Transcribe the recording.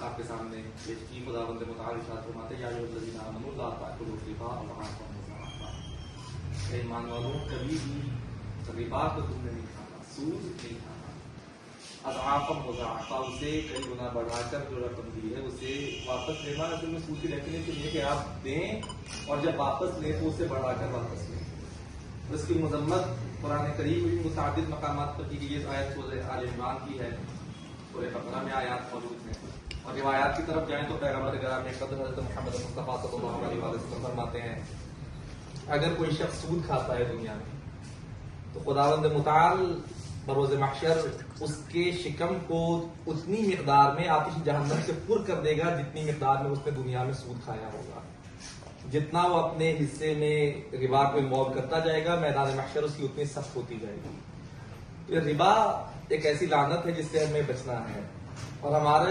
آپ کے سامنے پیش کی خداوند متعال ارشاد فرماتے ہیں یا ایھا الذین آمنوا لا تأکلوا الربا اضعافا مضاعفا، اے ایمان والوں کبھی بھی ربا کو تم نے نہیں کھانا، سود نہیں کھانا، اضعافا مضاعفا اسے کئی گنا بڑھا کر جو رقم دی ہے اسے واپس لینا، اصل میں سود کی ڈیفینیشن یہ کہ آپ دیں اور جب واپس لیں تو اسے بڑھا کر واپس لیں۔ اس کی مذمت قرآن کریم میں متعدد مقامات پر کی گئی، یہ آیت سورہ آل عمران کی ہے، سورہ بقرہ میں آیات موجود ہیں، اور روایات کی طرف جائیں تو پیغمبر گرامی قدر حضرت محمد مصطفیٰ صلی اللہ علیہ وسلم فرماتے ہیں اگر کوئی شخص سود کھاتا ہے دنیا میں تو خداوند متعال بروز محشر اس کے شکم کو اتنی مقدار میں آتش جہنم سے پر کر دے گا جتنی مقدار میں اس نے دنیا میں سود کھایا ہوگا۔ جتنا وہ اپنے حصے میں ربا کو انوالو کرتا جائے گا میدان محشر اس کی اتنی سخت ہوتی جائے گی۔ یہ ربا ایک ایسی لعنت ہے جس سے ہمیں بچنا ہے، اور ہمارا